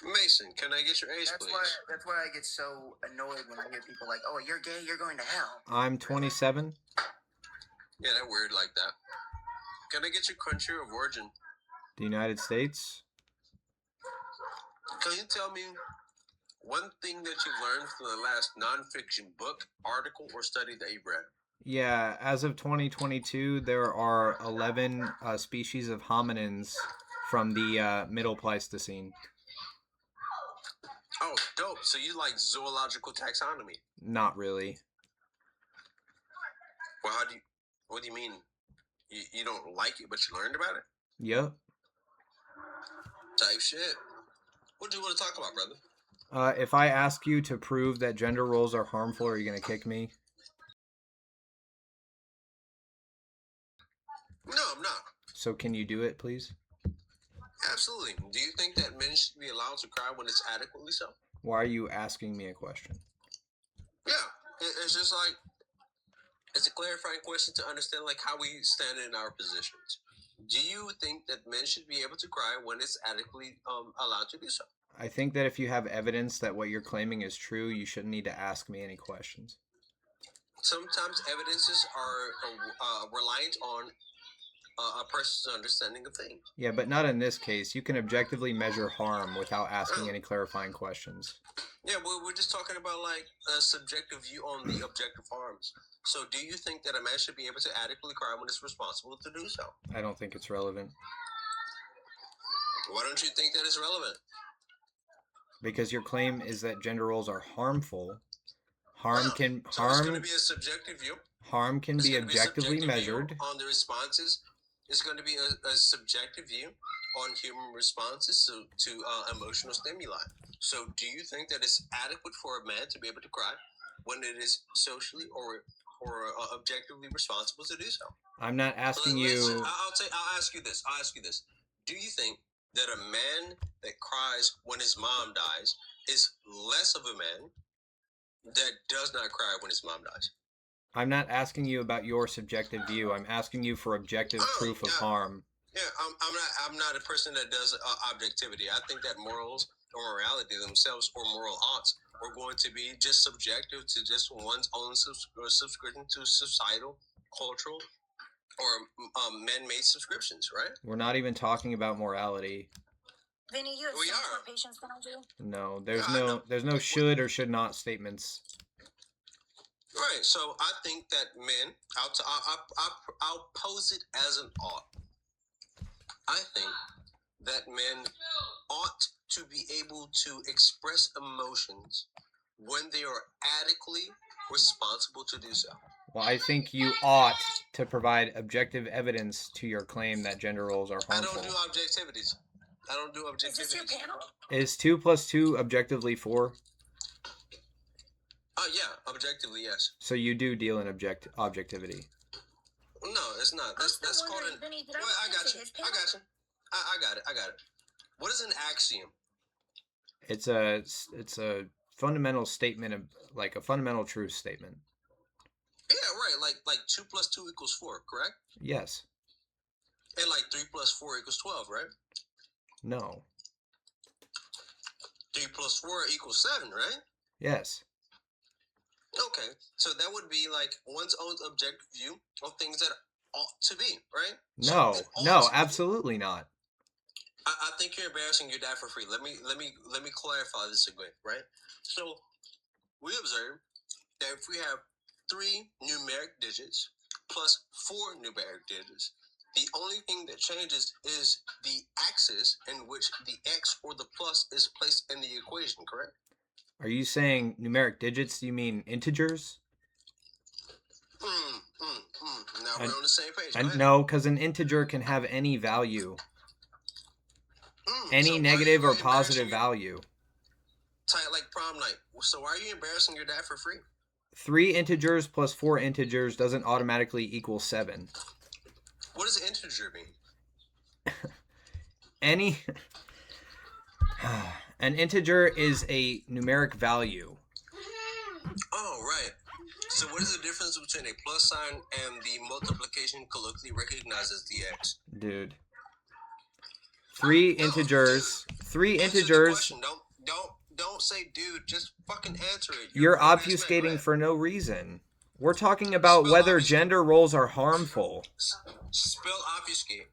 Mason, can I get your age, please? That's why I get so annoyed when I hear people like, "Oh, you're gay, you're going to hell." I'm 27. Yeah, they're weird like that. Can I get your country of origin? The United States. Can you tell me one thing that you learned from the last nonfiction book, article, or study that you've read? Yeah, as of 2022, there are 11 species of hominins from the Middle Pleistocene. Oh, dope. So you like zoological taxonomy? Not really. Well, what do you mean? You don't like it, but you learned about it? Yep. Type shit. What do you want to talk about, brother? If I ask you to prove that gender roles are harmful, are you going to kick me? No, I'm not. So can you do it, please? Absolutely. Do you think that men should be allowed to cry when it's adequately so? Why are you asking me a question? Yeah, it's just like, it's a clarifying question to understand like how we stand in our positions. Do you think that men should be able to cry when it's adequately allowed to do so? I think that if you have evidence that what you're claiming is true, you shouldn't need to ask me any questions. Sometimes evidences are reliant on a person's understanding of things. Yeah, but not in this case. You can objectively measure harm without asking any clarifying questions. Yeah, we're just talking about like a subjective view on the objective harms. So do you think that a man should be able to adequately cry when it's responsible to do so? I don't think it's relevant. Why don't you think that it's relevant? Because your claim is that gender roles are harmful. So it's going to be a subjective view. Harm can be objectively measured on the responses. It's going to be a subjective view on human responses to emotional stimuli. So do you think that it's adequate for a man to be able to cry when it is socially or objectively responsible to do so? I'm not asking you. I'll ask you this. Do you think that a man that cries when his mom dies is less of a man that does not cry when his mom dies? I'm not asking you about your subjective view. I'm asking you for objective proof of harm. Yeah, I'm not a person that does objectivity. I think that morals or morality themselves or moral oughts are going to be just subjective to just one's own subscription to societal, cultural, or man-made subscriptions, right? We're not even talking about morality. Vinny, you have more patience than I do. No, there's no should or should not statements. Right, so I think that men, I'll pose it as an ought. I think that men ought to be able to express emotions when they are adequately responsible to do so. Well, I think you ought to provide objective evidence to your claim that gender roles are harmful. I don't do objectivities. Is this your panel? Is 2 + 2 objectively 4? Yeah, objectively, yes. So you do deal in objectivity. No, it's not. That's called an... Vinny, I got you. I got it. What is an axiom? It's a fundamental statement of like a fundamental truth statement. Yeah, right. Like 2 + 2 = 4, correct? Yes. And like 3 + 4 = 12, right? No. 3 + 4 = 7, right? Yes. Okay, so that would be like one's own objective view of things that ought to be, right? No, absolutely not. I think you're embarrassing your dad for free. Let me clarify this again, right? So we observe that if we have 3 numeric digits plus 4 numeric digits, the only thing that changes is the axis in which the x or the plus is placed in the equation, correct? Are you saying numeric digits? Do you mean integers? Now we're on the same page. No, because an integer can have any value. Any negative or positive value. Like prom night. So why are you embarrassing your dad for free? 3 integers plus 4 integers doesn't automatically equal 7. What does an integer mean? An integer is a numeric value. Oh, right. So what is the difference between a plus sign and the multiplication colloquially recognized as dx? Dude. Three integers. Three Answer the integers. question. Don't say, dude. Just fucking answer it. You're a grown-ass man. Go obfuscating ahead. for no reason. We're talking about Spell whether obfuscate. gender roles are harmful. Spell obfuscate.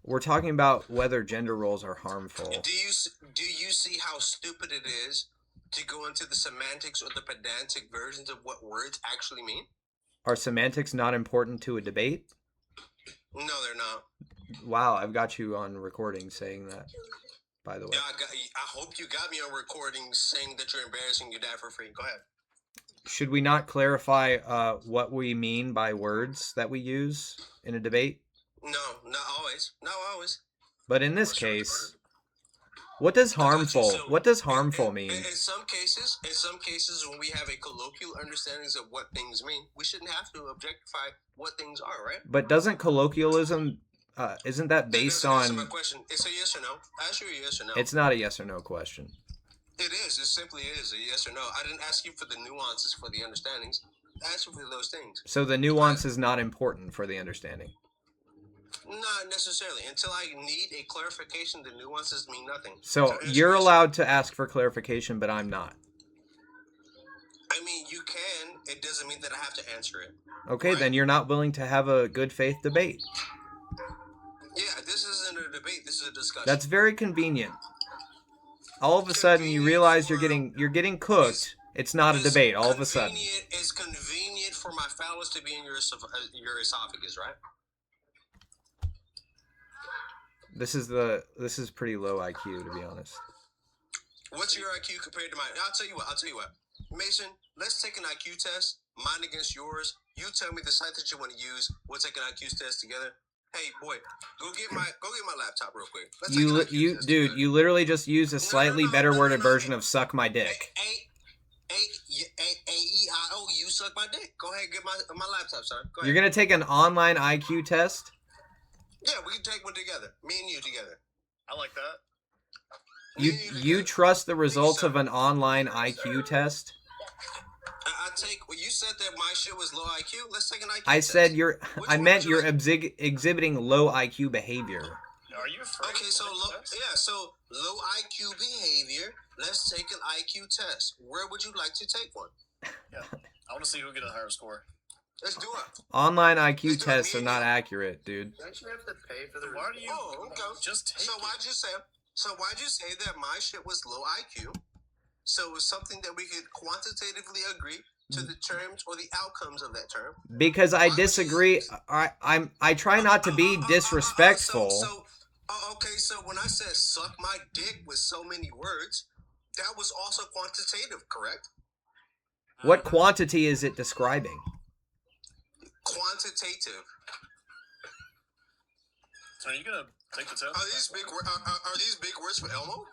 We're talking about whether gender roles are harmful. Do you see how stupid it is to go into the semantics or the pedantic versions of what words actually mean? Are semantics not important to a debate? No, they're not. Wow, I've got you on recording saying that, by the way. Yeah, I hope you got me on recording saying that you're embarrassing your dad for free. Go ahead. Should we not clarify what we mean by words that we use in a debate? No, not always. Not always. But in this case, what does harmful? What does harmful mean? In some cases, when we have a colloquial understandings of what things mean, we shouldn't have to objectify what things are, right? But doesn't colloquialism isn't that based That doesn't answer on? my question. It's a yes or no. Ask you a yes or no. It's not a yes or no question. It is. It simply is a yes or no. I didn't ask you for the nuances for the understandings. I asked you for those things. So the nuance is not important for the understanding. Not necessarily. Until I need a clarification, the nuances mean nothing. So you're allowed to ask for clarification, but I'm not. I mean, you can. It doesn't mean that I have to answer it. Okay, Right. then you're not willing to have a good faith debate. Yeah, this isn't a debate. This is a discussion. That's very convenient. All of a sudden, you realize you're getting cooked. It's not a debate. All of a sudden, It's convenient for my phallus to be in your esophagus, right? this is pretty low IQ, to be honest. What's your IQ compared to mine? I'll tell you what. Mason, let's take an IQ test. Mine against yours. You tell me the site that you want to use. We'll take an IQ test together. Hey, boy, go get my laptop real quick. Let's take an IQ test together. You literally just used a slightly better worded version no. of "suck my dick." A-E-I-O, you suck my dick. Go ahead and get my laptop, son. Go ahead. You're gonna take an online IQ test. Yeah, we can take one together. Me and you together. I like that. You trust the results of an online IQ test? Well, you said that my shit was low IQ. Let's take an IQ I test. said Which I one meant would you you're like? exhibiting low IQ behavior. Are you afraid? Okay, so to take low, the test? so low IQ behavior. Let's take an IQ test. Where would you like to take one? Yeah. I want to see who get a higher score. Let's do it. Online IQ Let's do it, tests me are and not you. accurate, dude. Don't you have to pay for the? Why do you? Oh, okay. Just take So it. why'd you say that my shit was low IQ? So it was something that we could quantitatively agree to the terms or the outcomes of that term. Because I disagree. I try not to be disrespectful. Okay, so when I said suck my dick with so many words, that was also quantitative, correct? What quantity is it describing? Quantitative. So are you gonna take the test? Are these big words for Elmo?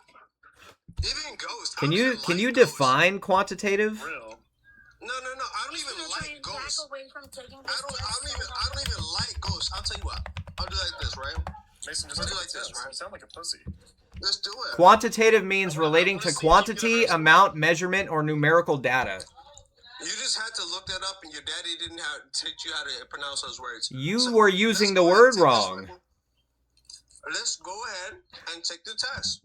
Even Ghost. Can I don't you even can like you Ghost. define quantitative? Real. No. I don't even like Ghost. I don't even like Ghost. I'll tell you what. I'll do like this, right? Mason, just Let's take do like the this, test. right? You sound like a pussy. Let's do it. Quantitative means relating to quantity, amount, measurement, or numerical data. You just had to look that up, and your daddy didn't teach you how to pronounce those words. You So, were using let's the go ahead word and take this wrong. one. Let's go ahead and take the test.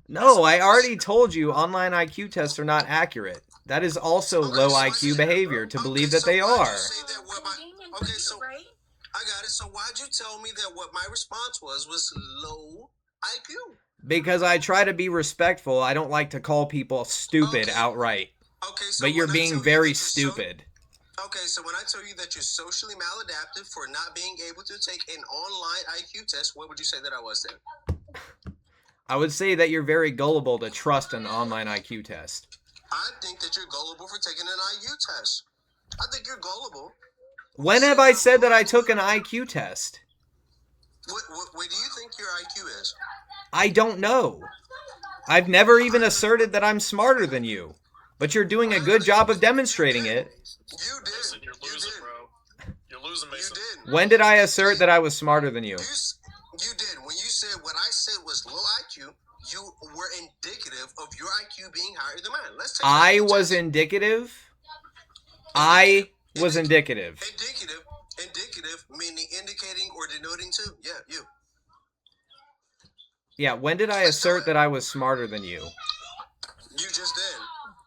No, I already told you online IQ tests are not accurate. That is also low IQ behavior to believe that they are. Okay, so I got it. So why'd you tell me that what my response was low IQ? Because I try to be respectful. I don't like to call people stupid Okay. outright. Okay, so But you're when I tell being you very that stupid. Okay, so when I tell you that you're socially maladaptive for not being able to take an online IQ test, what would you say that I was then? I would say that you're very gullible to trust an online IQ test. I think that you're gullible for taking an IQ test. I think you're gullible. When have I said that I took an IQ test? What do you think your IQ is? I don't know. I've never even asserted that I'm smarter than you. But you're doing a good job of demonstrating it. You did. Mason, you're losing, bro. You're losing, Mason. You did. When did I assert that I was smarter than you? You did. When you said what I said was low IQ, you were indicative of your IQ being higher than mine. Let's take I an IQ was test. indicative. I was indicative. Indicative. Indicative, meaning indicating or denoting to. Yeah, you. Yeah, when did I assert that I was smarter than you? You just did.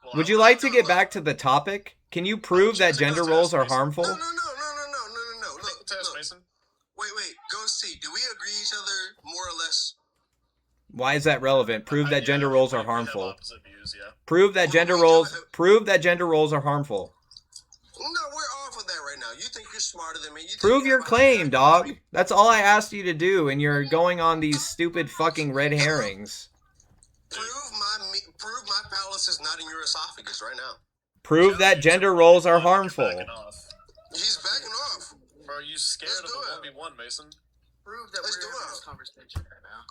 Well, Would you like to get back to the topic? Can you prove that gender roles are harmful? No. Take Look, the test, look. Mason. Wait. Ghost T, do we agree each other more or less? Why is that relevant? Prove that gender roles are We have harmful. opposite views, yeah. Prove that gender roles are harmful. No, we're off of that right now. You think you're smarter than me. You think Prove you your have a claim, higher dog. IQ. That's all I asked you to do, and you're going on these stupid fucking red herrings. Prove my phallus is not in your esophagus right now. Prove that gender roles are You're harmful. backing off. He's backing off. Bro, are you scared Let's of do the 1v1, Mason? Prove that Let's we're do having it. this conversation right now.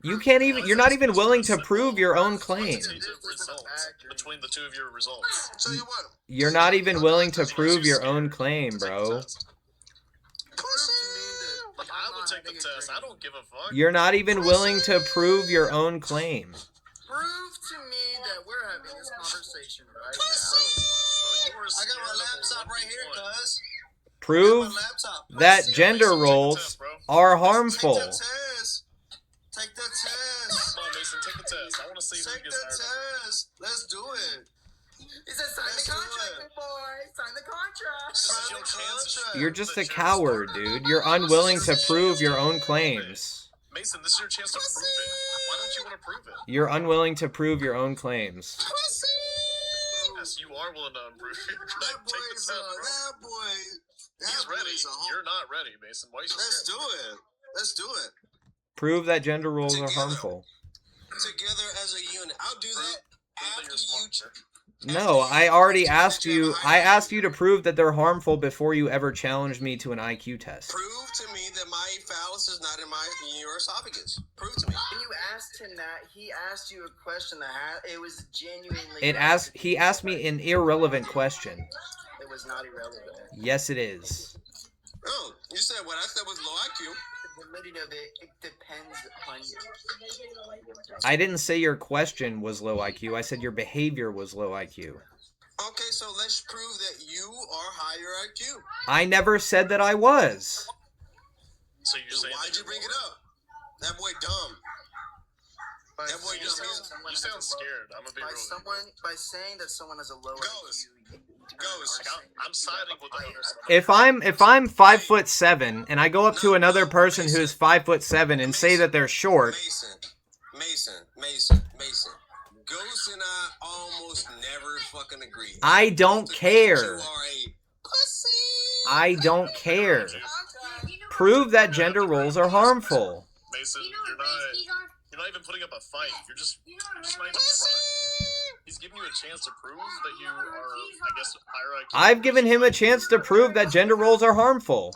You can't even. You're not even willing to prove your own claim. Quantitative results between the two of your results. Tell you what. You're not even willing to prove your own claim, Take the bro. test. Pussy. Like, I would take the test. I don't give a fuck. You're not even willing to prove your own claim. Prove to me that we're having this conversation right Pussy. Bro, you were I got my scared of the laptop right here, 1v1. cuz. Prove My laptop. that Pussy. gender Mason, take the roles test, bro. are Take harmful. the test. Take the test. Come on, Mason, take the test. I want to see who Take gets the tired of it. test. Let's do it. now. He said, sign Let's the do contract, it. big boy. Sign the contract. This is Sign your the chance. contract. You're just a coward, dude. You're unwilling to prove your own claims. Mason, this is your chance to prove it. Why don't you want to prove it? You're unwilling to prove your own claims. Pussy. Yes, you are willing to improve your That claim. Take the boy's test, bro. that boy. He's ready. You're not ready, Mason. Why are you so Let's do scared? it. Let's do it. Prove that gender roles are Together. harmful. Together as a unit. I'll do that Prove that after you're you. smart. No, I already asked you. I asked you to prove that they're harmful before you ever challenged me to an IQ test. Prove to me that my phallus is not in your esophagus. Prove to me. When you asked him that, he asked you a question that it was genuinely. He asked me an irrelevant question. It was not irrelevant. Yes, it is. Oh, you said what I said was low IQ. The validity of it depends upon you. I didn't say your question was low IQ. I said your behavior was low IQ. Okay, so let's prove that you are higher IQ. I never said that I was. So you're saying Why'd that you bring it up? That boy dumb. By That boy saying just- someone You has a sound low- scared. I'm gonna be real. by saying that someone has a low Ghost. IQ. Ghost. I'm siding with the other side. If I'm 5'7" and I go up to another person who's 5'7" and say that they're short, Mason. Ghost and I almost never fucking agree. I don't You care. are a pussy. I don't care. Prove that gender roles are harmful. Mason, you're not even putting up a fight. You're just not even Pussy. trying. He's giving you a chance to prove that you are, I guess, higher IQ. I've given him a chance to prove that gender roles are harmful.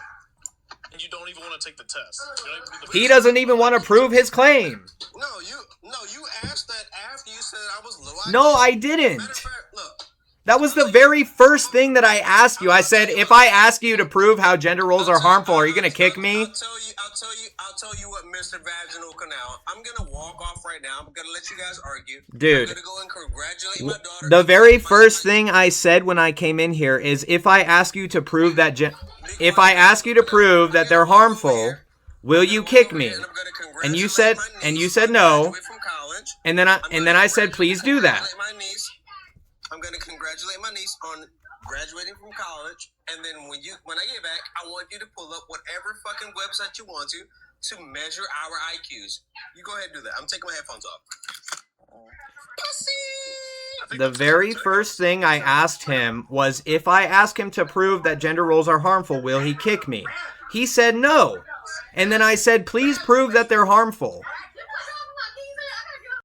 And you don't even want to take the test. You don't even do the He doesn't even want to prove his claim. No, you asked that after you said I was low IQ. No, I Matter didn't. of fact, look. That was the very first thing that I asked you. I said, if I ask you to prove how gender roles are harmful, are you going to kick me? I'll tell you what, Mr. Vaginal Canal. I'm gonna walk off right now. I'm gonna let you guys argue. Dude. I'm gonna go and congratulate my daughter. The very first thing I said when I came in here is if I ask you to prove that if I ask you to prove that they're harmful, will you kick me? And you said no. And then I said please do that. I'm gonna congratulate my niece on graduating from college, and then when I get back, I want you to pull up whatever fucking website you want to measure our IQs. You go ahead and do that. I'm taking my headphones off. Pussy. The very first thing I asked him was if I ask him to prove that gender roles are harmful, will he kick me? He said no. And then I said, please prove that they're harmful.